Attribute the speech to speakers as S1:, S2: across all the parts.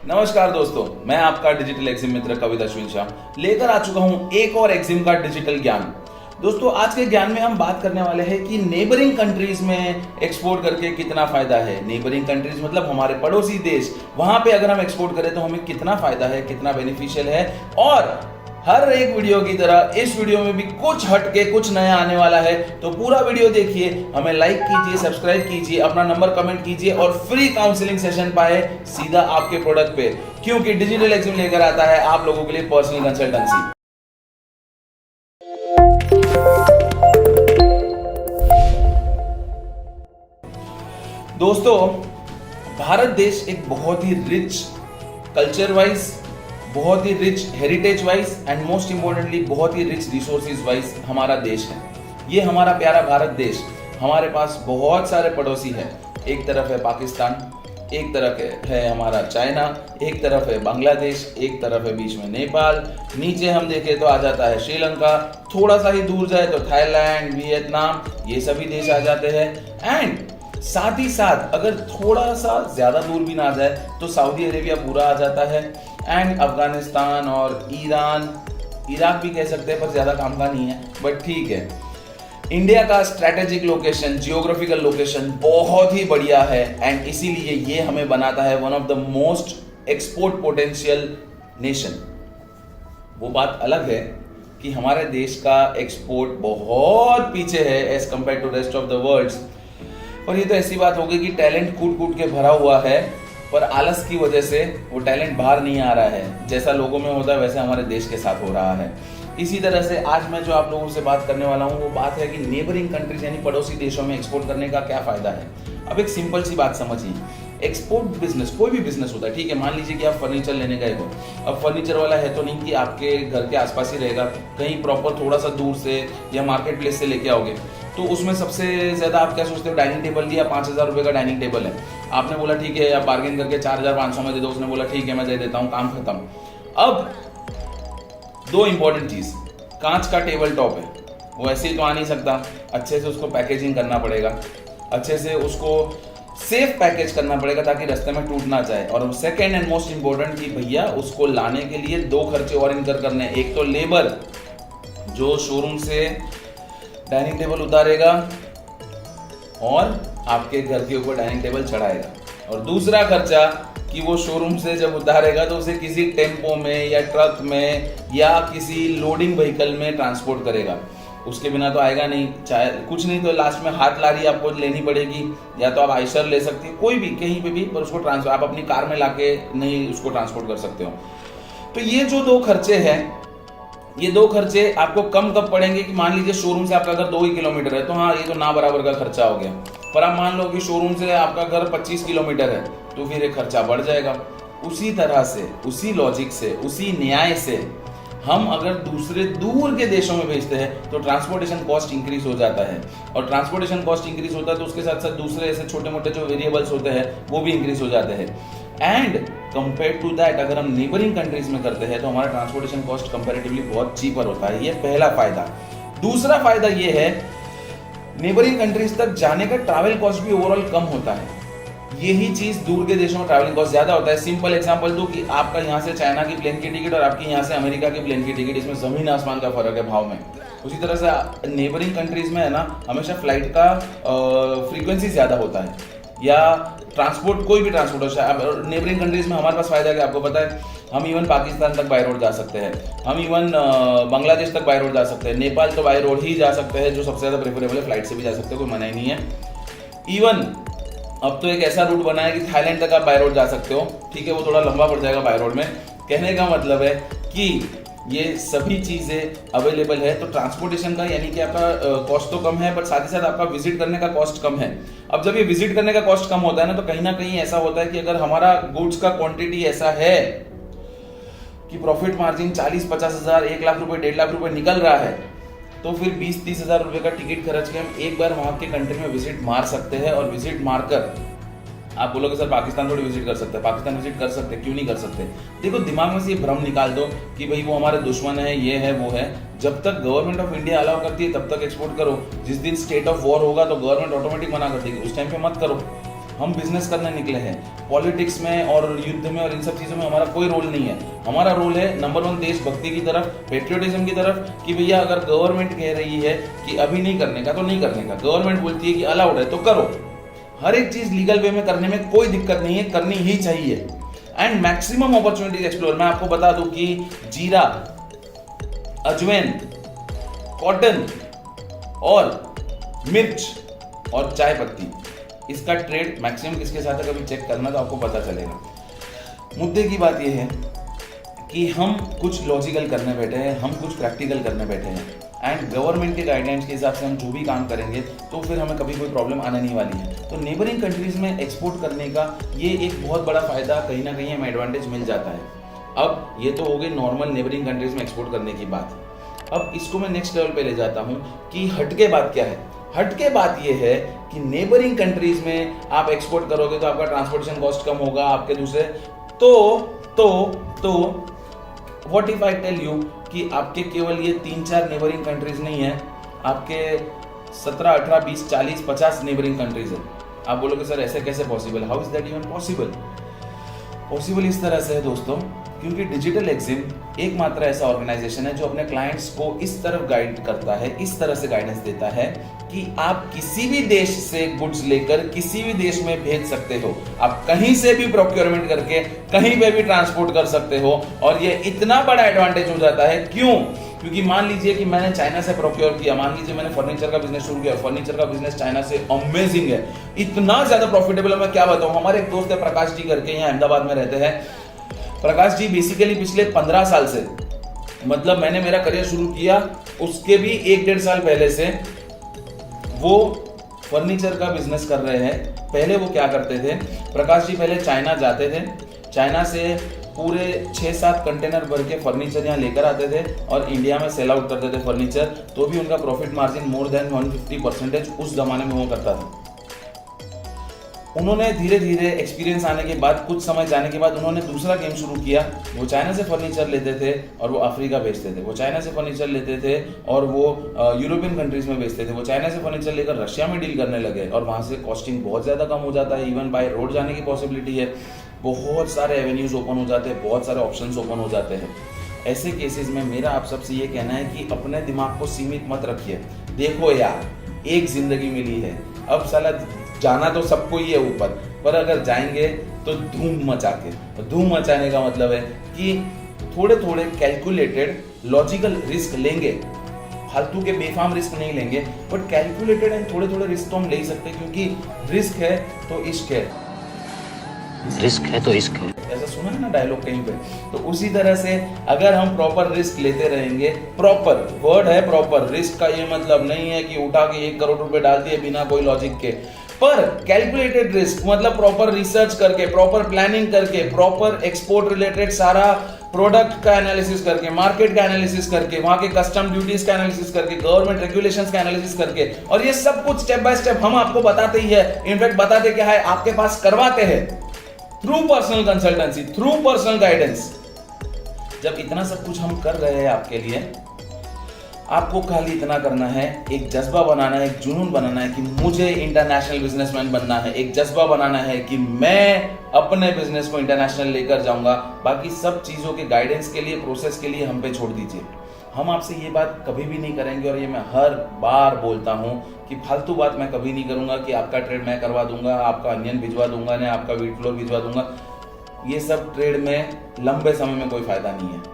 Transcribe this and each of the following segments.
S1: नमस्कार दोस्तों, मैं आपका डिजिटल एग्जिम मित्र कविता अश्विन शाह लेकर आ चुका हूं एक और एग्जिम का डिजिटल ज्ञान। दोस्तों, आज के ज्ञान में हम बात करने वाले हैं कि नेबरिंग कंट्रीज में एक्सपोर्ट करके कितना फायदा है। नेबरिंग कंट्रीज मतलब हमारे पड़ोसी देश, वहां पे अगर हम एक्सपोर्ट करें तो हमें कितना फायदा है, कितना बेनिफिशियल है। और हर एक वीडियो की तरह इस वीडियो में भी कुछ हटके कुछ नया आने वाला है, तो पूरा वीडियो देखिए, हमें लाइक कीजिए, सब्सक्राइब कीजिए, अपना नंबर कमेंट कीजिए और फ्री काउंसलिंग सेशन पाए सीधा आपके प्रोडक्ट पे, क्योंकि डिजिटल एग्जिम लेकर आता है आप लोगों के लिए पर्सनल कंसल्टेंसी। दोस्तों, भारत देश एक बहुत ही रिच कल्चर वाइज, बहुत ही rich heritage wise and most importantly बहुत ही रिच रिसोर्सेज वाइज हमारा देश है। ये हमारा प्यारा भारत देश, हमारे पास बहुत सारे पड़ोसी हैं। एक तरफ है पाकिस्तान, एक तरफ है हमारा चाइना, एक तरफ है बांग्लादेश, एक तरफ है बीच में नेपाल, नीचे हम देखें तो आ जाता है श्रीलंका, थोड़ा सा ही दूर जाए तो थाईलैंड, वियतनाम, ये सभी देश आ जाते हैं। एंड साथ ही साथ अगर थोड़ा सा ज्यादा दूर भी ना जाए तो सऊदी अरेबिया पूरा आ जाता है, एंड अफगानिस्तान और ईरान, इराक भी कह सकते हैं पर ज्यादा काम का नहीं है, बट ठीक है। इंडिया का स्ट्रैटेजिक लोकेशन, जियोग्राफिकल लोकेशन बहुत ही बढ़िया है एंड इसीलिए ये हमें बनाता है one of the most export potential nation. वो बात अलग है कि हमारे देश का एक्सपोर्ट बहुत पीछे है as compare to rest of the world. और ये तो ऐसी बात हो गई कि टैलेंट कूट कूट के भरा हुआ है, पर आलस की वजह से वो टैलेंट बाहर नहीं आ रहा है। जैसा लोगों में होता है वैसे हमारे देश के साथ हो रहा है। इसी तरह से आज मैं जो आप लोगों से बात करने वाला हूँ वो बात है कि नेबरिंग कंट्रीज यानी पड़ोसी देशों में एक्सपोर्ट करने का क्या फायदा है। अब एक सिंपल सी बात समझिए, एक्सपोर्ट बिजनेस कोई भी बिजनेस होता है, ठीक है। मान लीजिए कि आप फर्नीचर लेने गए हो, अब फर्नीचर वाला है तो नहीं कि आपके घर के आसपास ही रहेगा, कहीं प्रॉपर थोड़ा सा दूर से या मार्केट प्लेस से लेके आओगे, तो उसमें सबसे ज्यादा आप क्या सोचते हो, डाइनिंग टेबल लिया, 5,000 रुपये का डाइनिंग टेबल है, आपने बोला ठीक है, आप बार्गेन करके 4,500 में दे दो, उसने बोला ठीक है मैं दे देता हूँ, काम खत्म। अब दो इंपॉर्टेंट चीज, कांच का टेबल टॉप है, वो ऐसे ही तो आ नहीं सकता, अच्छे से उसको पैकेजिंग करना पड़ेगा, अच्छे से उसको सेफ पैकेज करना पड़ेगा ताकि रास्ते में टूट ना जाए। और सेकेंड एंड मोस्ट इंपॉर्टेंट कि भैया उसको लाने के लिए दो खर्चे और इनकर करने, एक तो लेबर जो शोरूम से डाइनिंग टेबल उतारेगा और आपके घर के ऊपर डाइनिंग टेबल चढ़ाएगा, और दूसरा खर्चा कि वो शोरूम से जब उतारेगा तो उसे किसी टेम्पो में या ट्रक में या किसी लोडिंग व्हीकल में ट्रांसपोर्ट करेगा। उसके बिना तो आएगा नहीं, चाहे कुछ नहीं तो लास्ट में हाथ लारी आपको लेनी पड़ेगी, या तो आप आइशर ले सकती है, कोई भी कहीं पे भी, पर उसको ट्रांसफर आप अपनी कार में लाके नहीं उसको ट्रांसपोर्ट कर सकते हो। तो ये जो दो खर्चे हैं, ये दो खर्चे आपको कम कब पड़ेंगे कि मान लीजिए शोरूम से आपका घर 2 ही किलोमीटर है, तो हाँ ये तो ना बराबर का खर्चा हो गया। पर आप मान लो कि शोरूम से आपका घर 25 किलोमीटर है, तो फिर ये खर्चा बढ़ जाएगा। उसी तरह से, उसी लॉजिक से, उसी न्याय से हम अगर दूसरे दूर के देशों में भेजते हैं तो ट्रांसपोर्टेशन कॉस्ट इंक्रीज हो जाता है, और ट्रांसपोर्टेशन कॉस्ट इंक्रीज होता है तो उसके साथ साथ दूसरे ऐसे छोटे मोटे जो वेरिएबल्स होते हैं वो भी इंक्रीज हो जाते हैं। एंड कंपेयर टू दैट अगर हम नेबरिंग कंट्रीज में करते हैं तो हमारा ट्रांसपोर्टेशन कॉस्ट कंपैरेटिवली बहुत चीपर होता है। ये पहला फायदा। दूसरा फायदा ये है, नेबरिंग कंट्रीज तक जाने का ट्रैवल कॉस्ट भी ओवरऑल कम होता है। यही चीज दूर के देशों में ट्रैवलिंग कॉस्ट ज्यादा होता है। सिंपल एग्जांपल दूं कि आपका यहाँ से चाइना की प्लेन की टिकट और आपकी यहाँ से अमेरिका की प्लेन की टिकट, इसमें जमीन आसमान का फर्क है भाव में। उसी तरह से नेबरिंग कंट्रीज में है ना, हमेशा फ्लाइट का फ्रीक्वेंसी ज्यादा होता है, या ट्रांसपोर्ट कोई भी ट्रांसपोर्ट होता है। नेबरिंग कंट्रीज में हमारे पास फायदा क्या आपको पता है, हम इवन पाकिस्तान तक बाय रोड जा सकते हैं, हम इवन बांग्लादेश तक बाय रोड जा सकते हैं, नेपाल तो बाय रोड ही जा सकते हैं, जो सबसे ज्यादा प्रेफरेबल है, फ्लाइट से भी जा सकते हैं, कोई मना ही नहीं है। इवन अब तो एक ऐसा रूट बना है कि थाईलैंड तक आप बाय रोड जा सकते हो, ठीक है, वो थोड़ा लंबा पड़ जाएगा बाय रोड में। कहने का मतलब है कि ये सभी चीजें अवेलेबल है, तो ट्रांसपोर्टेशन का यानी कि आपका कॉस्ट तो कम है, बट साथ ही साथ आपका विजिट करने का कॉस्ट कम है। अब जब ये विजिट करने का कॉस्ट कम होता है ना, तो कहीं ना कहीं ऐसा होता है कि अगर हमारा गुड्स का क्वांटिटी ऐसा है कि प्रॉफिट मार्जिन 40-50 हजार, 1 लाख रुपए, 1.5 लाख रुपए निकल रहा है, तो फिर 20-30 हजार रुपए का टिकट खर्च के हम एक बार वहां के कंट्री में विजिट मार सकते हैं। और विजिट मारकर आप बोलोगे सर पाकिस्तान थोड़ी विजिट कर सकते हैं, पाकिस्तान विजिट कर सकते हैं, क्यों नहीं कर सकते। देखो, दिमाग में से ये भ्रम निकाल दो कि भाई वो हमारे दुश्मन है, ये है वो है। जब तक गवर्नमेंट ऑफ इंडिया अलाउ करती है तब तक एक्सपोर्ट करो। जिस दिन स्टेट ऑफ वॉर होगा तो गवर्नमेंट ऑटोमेटिक मना कर देगी, उस टाइम पे मत करो। हम बिजनेस करने निकले हैं। पॉलिटिक्स में और युद्ध में और इन सब चीज़ों में हमारा कोई रोल नहीं है। हमारा रोल है नंबर 1 देशभक्ति की तरफ, पेट्रियोटिज्म की तरफ, कि भैया अगर गवर्नमेंट कह रही है कि अभी नहीं करने का तो नहीं करने का, गवर्नमेंट बोलती है कि अलाउड है तो करो। हर एक चीज़ लीगल वे में करने में कोई दिक्कत नहीं है, करनी ही चाहिए। And maximum opportunities explore. मैं आपको बता दूं कि जीरा, अजवाइन, कॉटन और मिर्च और चाय पत्ती, इसका ट्रेड मैक्सिमम किसके साथ है, कभी चेक करना तो आपको पता चलेगा। मुद्दे की बात यह है कि हम कुछ लॉजिकल करने बैठे हैं, हम कुछ प्रैक्टिकल करने बैठे हैं, एंड गवर्नमेंट के गाइडलाइंस के हिसाब से हम जो भी काम करेंगे तो फिर हमें कभी कोई प्रॉब्लम आने नहीं वाली है। तो नेबरिंग कंट्रीज में एक्सपोर्ट करने का ये एक बहुत बड़ा फायदा, कहीं ना कहीं हमें एडवांटेज मिल जाता है। अब ये तो हो गई नॉर्मल नेबरिंग कंट्रीज में एक्सपोर्ट करने की बात। अब इसको मैं नेक्स्ट लेवल पे ले जाता हूँ कि हटके बात क्या है। हटके बात ये है कि नेबरिंग कंट्रीज में आप एक्सपोर्ट करोगे तो आपका ट्रांसपोर्टेशन कॉस्ट कम होगा, आपके दूसरे तो what if I tell you कि आपके केवल ये 3-4 नेबरिंग कंट्रीज नहीं है, आपके 17, 18, 20, 40, 50 नेबरिंग कंट्रीज है। आप बोलोगे सर ऐसे कैसे possible, how is that even possible? Possible इस तरह से है दोस्तों, क्योंकि डिजिटल एक्जिम एकमात्र ऐसा ऑर्गेनाइजेशन है जो अपने क्लाइंट्स को इस तरफ गाइड करता है, इस तरह से गाइडेंस देता है कि आप किसी भी देश से गुड्स लेकर किसी भी देश में भेज सकते हो, आप कहीं से भी प्रोक्योरमेंट करके कहीं पे भी ट्रांसपोर्ट कर सकते हो। और ये इतना बड़ा एडवांटेज हो जाता है, क्यों? क्योंकि मान लीजिए कि मैंने चाइना से प्रोक्योर किया, मान लीजिए मैंने फर्नीचर का बिजनेस शुरू किया, फर्नीचर का बिजनेस चाइना से अमेजिंग है, इतना ज्यादा प्रॉफिटेबल है, मैं क्या बताऊं। हमारे एक दोस्त है प्रकाश जी करके, यहाँ अहमदाबाद में रहते हैं। प्रकाश जी बेसिकली पिछले 15 साल से, मतलब मैंने मेरा करियर शुरू किया उसके भी 1-1.5 साल पहले से वो फर्नीचर का बिजनेस कर रहे हैं। पहले वो क्या करते थे, प्रकाश जी पहले चाइना जाते थे, चाइना से पूरे 6-7 कंटेनर भर के फर्नीचर यहाँ लेकर आते थे और इंडिया में सेल आउट करते थे फर्नीचर, तो भी उनका प्रॉफिट मार्जिन मोर देन 150% उस जमाने में वो करता था। उन्होंने धीरे धीरे एक्सपीरियंस आने के बाद, कुछ समय जाने के बाद उन्होंने दूसरा गेम शुरू किया। वो चाइना से फर्नीचर लेते थे और वो अफ्रीका बेचते थे, वो चाइना से फर्नीचर लेते थे और वो यूरोपियन कंट्रीज में बेचते थे, वो चाइना से फर्नीचर लेकर रशिया में डील करने लगे और वहाँ से कॉस्टिंग बहुत ज़्यादा कम हो जाता है, इवन बाय रोड जाने की पॉसिबिलिटी है, बहुत सारे एवेन्यूज ओपन हो जाते हैं, बहुत सारे ऑप्शंस ओपन हो जाते हैं। ऐसे केसेस में मेरा आप सबसे ये कहना है कि अपने दिमाग को सीमित मत रखिए। देखो यार, एक जिंदगी मिली है, अब साला जाना तो सबको ही है ऊपर, पर अगर जाएंगे तो धूम मचा के। तो धूम मचाने का मतलब है कि थोड़े थोड़े कैलकुलेटेड लॉजिकल रिस्क लेंगे, फालतू के बेफाम रिस्क नहीं लेंगे, बट कैलकुलेटेड एंड थोड़े थोड़े रिस्क तो हम ले ही सकते हैं, क्योंकि रिस्क है तो इश्क है,
S2: रिस्क है तो इश्क है,
S1: ऐसा सुना है ना डायलॉग कहीं पे। तो उसी तरह से अगर हम प्रॉपर रिस्क लेते रहेंगे, प्रॉपर वर्ड है प्रॉपर, रिस्क का ये मतलब नहीं है कि उठा के 1 करोड़ रुपए डाल दिए बिना कोई लॉजिक के, पर कैलकुलेटेड रिस्क मतलब प्रॉपर रिसर्च करके, प्रॉपर प्लानिंग करके, प्रॉपर एक्सपोर्ट रिलेटेड सारा प्रोडक्ट का एनालिसिस करके, मार्केट का एनालिसिस करके, वहां के कस्टम ड्यूटीज का एनालिसिस करके, गवर्नमेंट रेगुलेशंस का एनालिसिस करके, और ये सब कुछ स्टेप बाय स्टेप हम आपको बताते ही है। इनफैक्ट बताते क्या है, आपके पास करवाते हैं through personal consultancy, through personal guidance. जब इतना सब कुछ हम कर रहे हैं आपके लिए, आपको खाली इतना करना है, एक जज्बा बनाना है, एक जुनून बनाना है कि मुझे इंटरनेशनल बिजनेसमैन बनना है, एक जज्बा बनाना है कि मैं अपने बिजनेस को इंटरनेशनल लेकर जाऊंगा। बाकी सब चीज़ों के गाइडेंस के लिए, प्रोसेस के लिए हम पे छोड़ दीजिए। हम आपसे ये बात कभी भी नहीं करेंगे, और ये मैं हर बार बोलता हूँ कि फालतू बात मैं कभी नहीं करूँगा कि आपका ट्रेड मैं करवा दूंगा, आपका अनियन भिजवा दूंगा, ना आपका वीट फ्लोर भिजवा दूंगा। ये सब ट्रेड में लंबे समय में कोई फायदा नहीं है।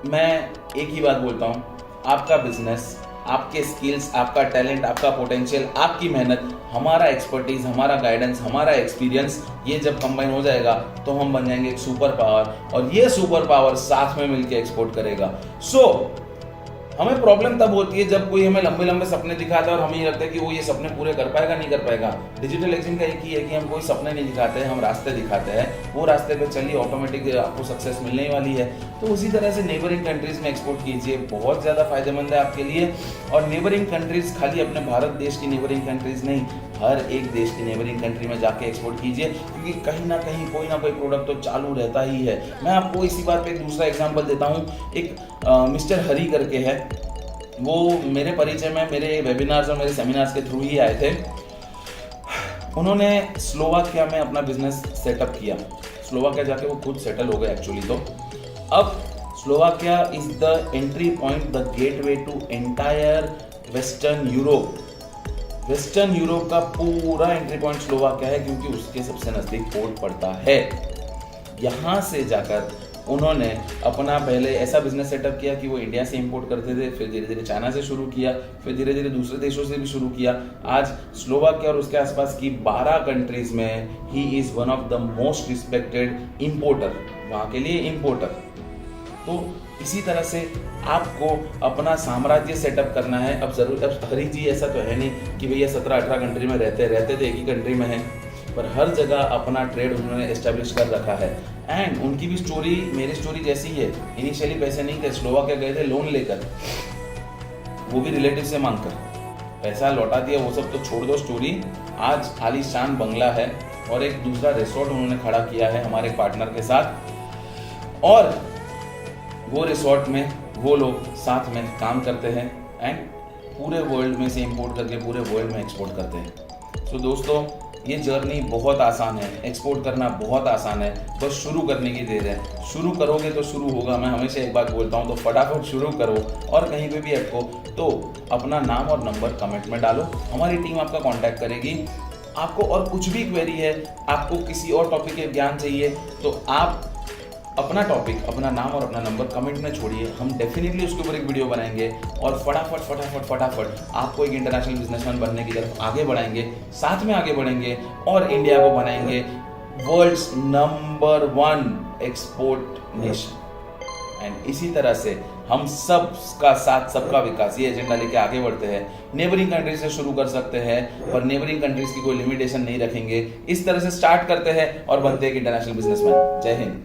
S1: मैं एक ही बात बोलता हूँ, आपका बिजनेस, आपके स्किल्स, आपका टैलेंट, आपका पोटेंशियल, आपकी मेहनत, हमारा एक्सपर्टीज, हमारा गाइडेंस, हमारा एक्सपीरियंस, ये जब कंबाइन हो जाएगा तो हम बन जाएंगे एक सुपर पावर, और ये सुपर पावर साथ में मिलकर एक्सपोर्ट करेगा। हमें प्रॉब्लम तब होती है जब कोई हमें लंबे लंबे सपने दिखाता है और हमें ये लगता है कि वो ये सपने पूरे कर पाएगा, नहीं कर पाएगा। डिजिटल एक्जिम का एक ही है कि हम कोई सपने नहीं दिखाते हैं, हम रास्ते दिखाते हैं। वो रास्ते पे चलिए, ऑटोमेटिक आपको सक्सेस मिलने ही वाली है। तो उसी तरह से नेबरिंग कंट्रीज में एक्सपोर्ट कीजिए, बहुत ज़्यादा फायदेमंद है आपके लिए। और नेबरिंग कंट्रीज खाली अपने भारत देश की नेबरिंग कंट्रीज नहीं, हर एक देश की नेबरिंग कंट्री में जाके एक्सपोर्ट कीजिए, क्योंकि कहीं ना कहीं कोई ना कोई प्रोडक्ट तो चालू रहता ही है। मैं आपको इसी बात पे एक दूसरा एग्जांपल देता हूँ। एक मिस्टर हरी करके है, वो मेरे परिचय में मेरे वेबिनार्स और मेरे सेमिनार्स के थ्रू ही आए थे। उन्होंने स्लोवाकिया में अपना बिजनेस सेटअप किया। स्लोवाकिया जाके वो खुद सेटल हो गए एक्चुअली। तो अब Slovakia is the entry point, the gateway to entire western Europe. Western Europe का पूरा एंट्री पॉइंट स्लोवाकिया है, क्योंकि उसके सबसे नज़दीक पोर्ट पड़ता है। यहाँ से जाकर उन्होंने अपना पहले ऐसा बिजनेस सेटअप किया कि वो इंडिया से इंपोर्ट करते थे, फिर धीरे धीरे चाइना से शुरू किया, फिर धीरे धीरे दूसरे देशों से भी शुरू किया। आज स्लोवाकिया और उसके आसपास की 12 कंट्रीज में he is one of the most respected importer, वहाँ के लिए इंपोर्टर। तो इसी तरह से आपको अपना साम्राज्य सेटअप करना है। अब हरी जी ऐसा तो है नहीं कि भैया 17-18 कंट्री में रहते थे एक ही कंट्री में है, पर हर जगह अपना ट्रेड उन्होंने एस्टेब्लिश कर रखा है। एंड उनकी भी स्टोरी मेरी स्टोरी जैसी है। इनिशियली पैसे नहीं थे, स्लोवाकिया गए थे लोन लेकर, वो भी रिलेटिव से मांगकर, पैसा लौटा दिया, वो सब तो छोड़ दो स्टोरी। आज आलीशान बंगला है और एक दूसरा रिसोर्ट उन्होंने खड़ा किया है हमारे पार्टनर के साथ, और वो रिसोर्ट में वो लोग साथ में काम करते हैं एंड पूरे वर्ल्ड में से इंपोर्ट करके पूरे वर्ल्ड में एक्सपोर्ट करते हैं। सो दोस्तों, ये जर्नी बहुत आसान है, एक्सपोर्ट करना बहुत आसान है, बस शुरू करने की देर है। शुरू करोगे तो शुरू होगा। मैं हमेशा एक बात बोलता हूँ, तो फटाफट शुरू करो और कहीं पे भी अटको तो अपना नाम और नंबर कमेंट में डालो, हमारी टीम आपका कांटेक्ट करेगी। आपको और कुछ भी क्वेरी है, आपको किसी और टॉपिक के ज्ञान चाहिए, तो आप अपना टॉपिक, अपना नाम और अपना नंबर कमेंट में छोड़िए, हम डेफिनेटली उसके ऊपर एक वीडियो बनाएंगे और फटाफट आपको एक इंटरनेशनल बिजनेसमैन बनने की तरफ आगे बढ़ाएंगे, साथ में आगे बढ़ेंगे और इंडिया को बनाएंगे world's number 1 export nation. And इसी तरह से हम सबका साथ, सबका विकास, ये एजेंडा लेके आगे बढ़ते हैं। नेबरिंग कंट्रीज से शुरू कर सकते हैं, पर नेबरिंग कंट्रीज की कोई लिमिटेशन नहीं रखेंगे। इस तरह से स्टार्ट करते हैं और बनते हैं इंटरनेशनल बिजनेसमैन। जय हिंद।